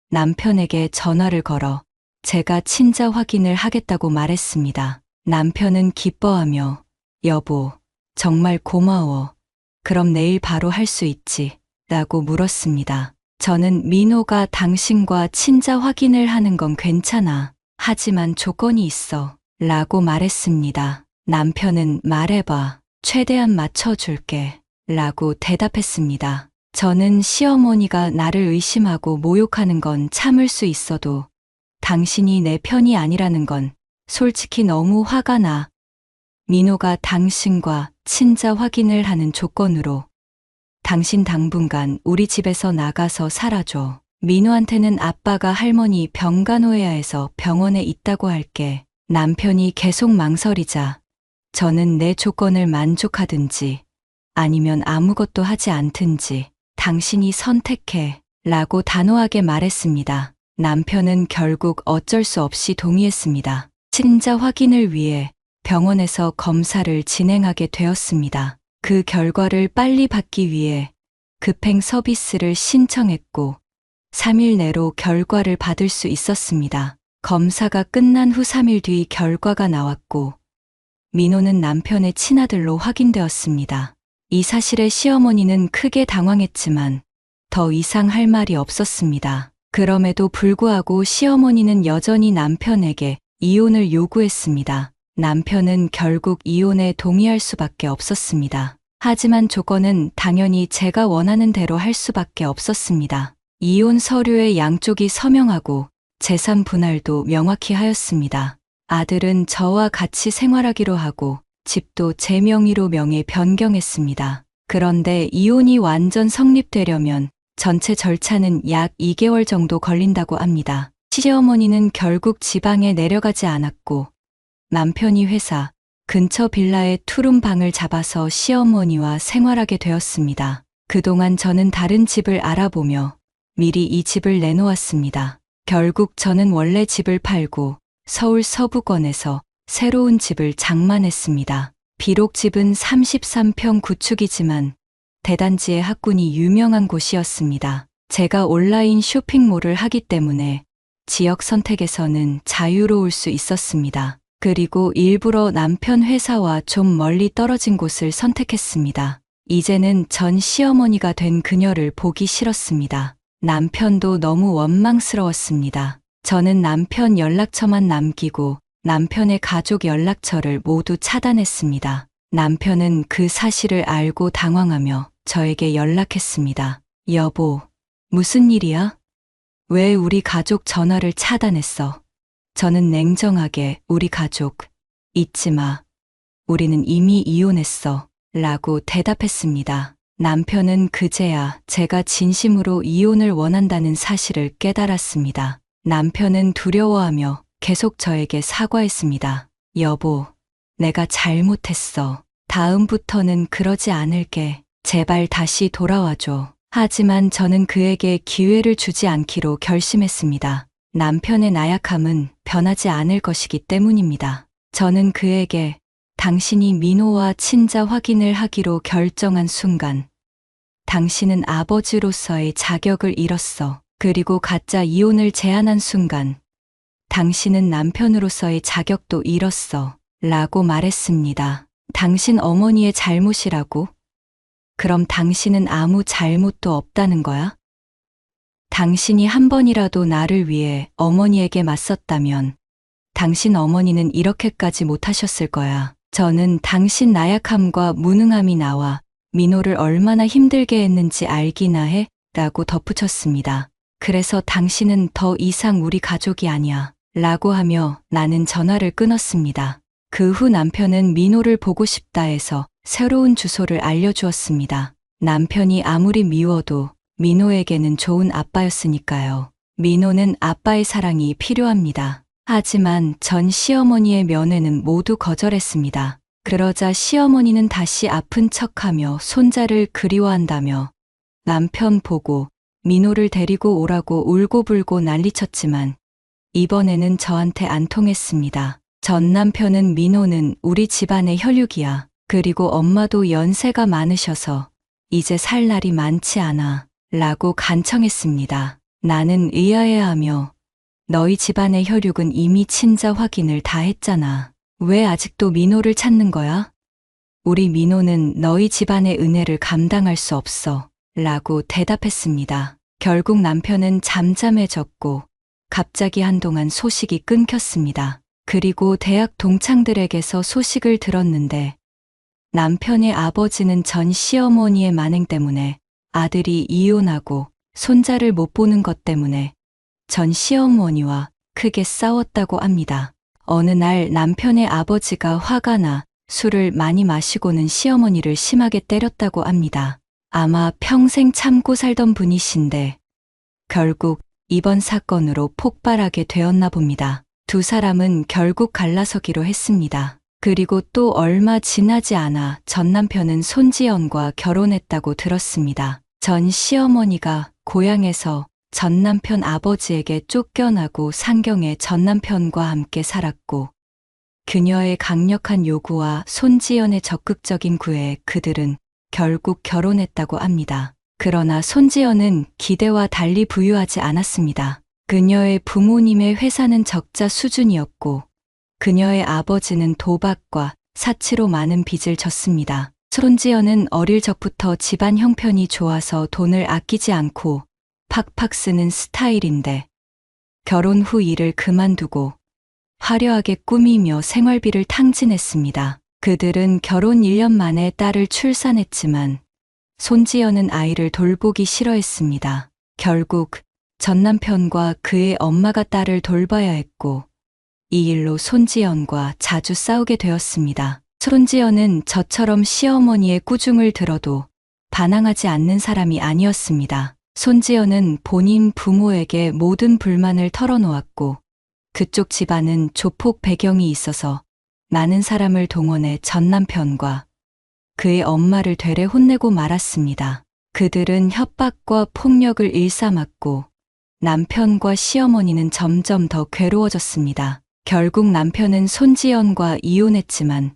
남편에게 전화를 걸어 제가 친자 확인을 하겠다고 말했습니다. 남편은 기뻐하며 여보, 정말 고마워. 그럼 내일 바로 할 수 있지? 라고 물었습니다. 저는 민호가 당신과 친자 확인을 하는 건 괜찮아. 하지만 조건이 있어. 라고 말했습니다. 남편은 말해봐. 최대한 맞춰줄게. 라고 대답했습니다. 저는 시어머니가 나를 의심하고 모욕하는 건 참을 수 있어도 당신이 내 편이 아니라는 건 솔직히 너무 화가 나. 민호가 당신과 친자 확인을 하는 조건으로 당신 당분간 우리 집에서 나가서 살아줘. 민호한테는 아빠가 할머니 병간호해야해서 병원에 있다고 할게. 남편이 계속 망설이자 저는 내 조건을 만족하든지 아니면 아무것도 하지 않든지 당신이 선택해 라고 단호하게 말했습니다. 남편은 결국 어쩔 수 없이 동의했습니다. 친자 확인을 위해 병원에서 검사를 진행하게 되었습니다. 그 결과를 빨리 받기 위해 급행 서비스를 신청했고 3일 내로 결과를 받을 수 있었습니다. 검사가 끝난 후 3일 뒤 결과가 나왔고 민호는 남편의 친아들로 확인되었습니다. 이 사실에 시어머니는 크게 당황했지만 더 이상 할 말이 없었습니다. 그럼에도 불구하고 시어머니는 여전히 남편에게 이혼을 요구했습니다. 남편은 결국 이혼에 동의할 수밖에 없었습니다. 하지만 조건은 당연히 제가 원하는 대로 할 수밖에 없었습니다. 이혼 서류에 양쪽이 서명하고 재산 분할도 명확히 하였습니다. 아들은 저와 같이 생활하기로 하고 집도 제 명의로 명예 변경했습니다. 그런데 이혼이 완전 성립되려면 전체 절차는 약 2개월 정도 걸린다고 합니다. 시어머니는 결국 지방에 내려가지 않았고 남편이 회사 근처 빌라에 투룸 방을 잡아서 시어머니와 생활하게 되었습니다. 그동안 저는 다른 집을 알아보며 미리 이 집을 내놓았습니다. 결국 저는 원래 집을 팔고 서울 서부권에서 새로운 집을 장만했습니다. 비록 집은 33평 구축이지만 대단지의 학군이 유명한 곳이었습니다. 제가 온라인 쇼핑몰을 하기 때문에 지역 선택에서는 자유로울 수 있었습니다. 그리고 일부러 남편 회사와 좀 멀리 떨어진 곳을 선택했습니다. 이제는 전 시어머니가 된 그녀를 보기 싫었습니다. 남편도 너무 원망스러웠습니다. 저는 남편 연락처만 남기고 남편의 가족 연락처를 모두 차단했습니다. 남편은 그 사실을 알고 당황하며 저에게 연락했습니다. 여보, 무슨 일이야? 왜 우리 가족 전화를 차단했어? 저는 냉정하게 우리 가족, 잊지 마. 우리는 이미 이혼했어. 라고 대답했습니다. 남편은 그제야 제가 진심으로 이혼을 원한다는 사실을 깨달았습니다. 남편은 두려워하며 계속 저에게 사과했습니다. 여보, 내가 잘못했어. 다음부터는 그러지 않을게. 제발 다시 돌아와줘. 하지만 저는 그에게 기회를 주지 않기로 결심했습니다. 남편의 나약함은 변하지 않을 것이기 때문입니다. 저는 그에게 당신이 민호와 친자 확인을 하기로 결정한 순간 당신은 아버지로서의 자격을 잃었어. 그리고 가짜 이혼을 제안한 순간 당신은 남편으로서의 자격도 잃었어. 라고 말했습니다. 당신 어머니의 잘못이라고? 그럼 당신은 아무 잘못도 없다는 거야? 당신이 한 번이라도 나를 위해 어머니에게 맞섰다면 당신 어머니는 이렇게까지 못하셨을 거야. 저는 당신 나약함과 무능함이 나와 민호를 얼마나 힘들게 했는지 알기나 해? 라고 덧붙였습니다. 그래서 당신은 더 이상 우리 가족이 아니야. 라고 하며 나는 전화를 끊었습니다. 그 후 남편은 민호를 보고 싶다 해서 새로운 주소를 알려주었습니다. 남편이 아무리 미워도 민호에게는 좋은 아빠였으니까요. 민호는 아빠의 사랑이 필요합니다. 하지만 전 시어머니의 면회는 모두 거절했습니다. 그러자 시어머니는 다시 아픈 척하며 손자를 그리워한다며 남편 보고 민호를 데리고 오라고 울고불고 난리쳤지만 이번에는 저한테 안 통했습니다. 전 남편은 민호는 우리 집안의 혈육이야. 그리고 엄마도 연세가 많으셔서 이제 살 날이 많지 않아. 라고 간청했습니다. 나는 의아해하며 너희 집안의 혈육은 이미 친자 확인을 다 했잖아. 왜 아직도 민호를 찾는 거야? 우리 민호는 너희 집안의 은혜를 감당할 수 없어. 라고 대답했습니다. 결국 남편은 잠잠해졌고 갑자기 한동안 소식이 끊겼습니다. 그리고 대학 동창들에게서 소식을 들었는데 남편의 아버지는 전 시어머니의 만행 때문에 아들이 이혼하고 손자를 못 보는 것 때문에 전 시어머니와 크게 싸웠다고 합니다. 어느 날 남편의 아버지가 화가 나 술을 많이 마시고는 시어머니를 심하게 때렸다고 합니다. 아마 평생 참고 살던 분이신데 결국 이번 사건으로 폭발하게 되었나 봅니다. 두 사람은 결국 갈라서기로 했습니다. 그리고 또 얼마 지나지 않아 전 남편은 손지연과 결혼했다고 들었습니다. 전 시어머니가 고향에서 전 남편 아버지에게 쫓겨나고 상경에 전 남편과 함께 살았고 그녀의 강력한 요구와 손지연의 적극적인 구애에 그들은 결국 결혼했다고 합니다. 그러나 손지연은 기대와 달리 부유하지 않았습니다. 그녀의 부모님의 회사는 적자 수준이었고 그녀의 아버지는 도박과 사치로 많은 빚을 졌습니다. 손지연은 어릴 적부터 집안 형편이 좋아서 돈을 아끼지 않고 팍팍 쓰는 스타일인데 결혼 후 일을 그만두고 화려하게 꾸미며 생활비를 탕진했습니다. 그들은 결혼 1년 만에 딸을 출산했지만 손지연은 아이를 돌보기 싫어했습니다. 결국 전 남편과 그의 엄마가 딸을 돌봐야 했고 이 일로 손지연과 자주 싸우게 되었습니다. 손지연은 저처럼 시어머니의 꾸중을 들어도 반항하지 않는 사람이 아니었습니다. 손지연은 본인 부모에게 모든 불만을 털어놓았고 그쪽 집안은 조폭 배경이 있어서 많은 사람을 동원해 전 남편과 그의 엄마를 되레 혼내고 말았습니다. 그들은 협박과 폭력을 일삼았고 남편과 시어머니는 점점 더 괴로워졌습니다. 결국 남편은 손지연과 이혼했지만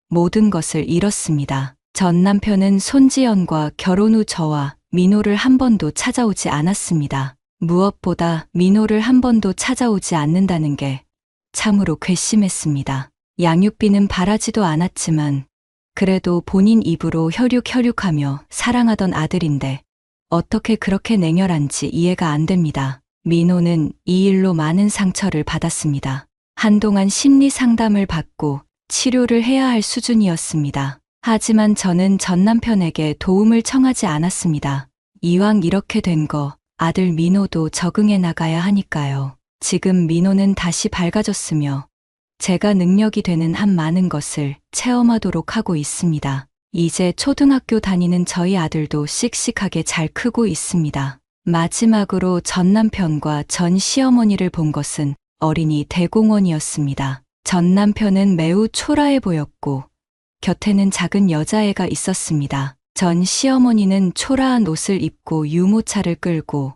모든 것을 잃었습니다. 전 남편은 손지연과 결혼 후 저와 민호를 한 번도 찾아오지 않았습니다. 무엇보다 민호를 한 번도 찾아오지 않는다는 게 참으로 괘씸했습니다. 양육비는 바라지도 않았지만 그래도 본인 입으로 혈육하며 사랑하던 아들인데 어떻게 그렇게 냉혈한지 이해가 안 됩니다. 민호는 이 일로 많은 상처를 받았습니다. 한동안 심리 상담을 받고 치료를 해야 할 수준이었습니다. 하지만 저는 전 남편에게 도움을 청하지 않았습니다. 이왕 이렇게 된 거 아들 민호도 적응해 나가야 하니까요. 지금 민호는 다시 밝아졌으며 제가 능력이 되는 한 많은 것을 체험하도록 하고 있습니다. 이제 초등학교 다니는 저희 아들도 씩씩하게 잘 크고 있습니다. 마지막으로 전 남편과 전 시어머니를 본 것은 어린이 대공원이었습니다. 전 남편은 매우 초라해 보였고 곁에는 작은 여자애가 있었습니다. 전 시어머니는 초라한 옷을 입고 유모차를 끌고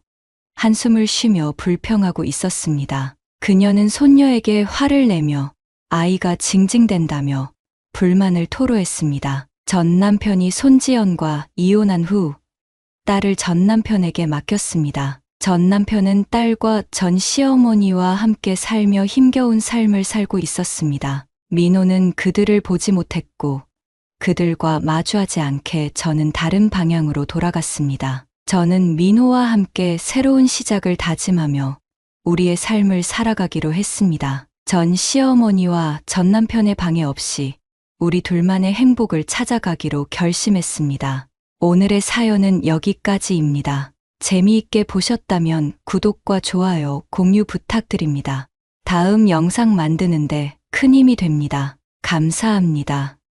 한숨을 쉬며 불평하고 있었습니다. 그녀는 손녀에게 화를 내며 아이가 징징댄다며 불만을 토로했습니다. 전 남편이 손지연과 이혼한 후 딸을 전 남편에게 맡겼습니다. 전 남편은 딸과 전 시어머니와 함께 살며 힘겨운 삶을 살고 있었습니다. 민호는 그들을 보지 못했고 그들과 마주하지 않게 저는 다른 방향으로 돌아갔습니다. 저는 민호와 함께 새로운 시작을 다짐하며 우리의 삶을 살아가기로 했습니다. 전 시어머니와 전 남편의 방해 없이 우리 둘만의 행복을 찾아가기로 결심했습니다. 오늘의 사연은 여기까지입니다. 재미있게 보셨다면 구독과 좋아요, 공유 부탁드립니다. 다음 영상 만드는데 큰 힘이 됩니다. 감사합니다.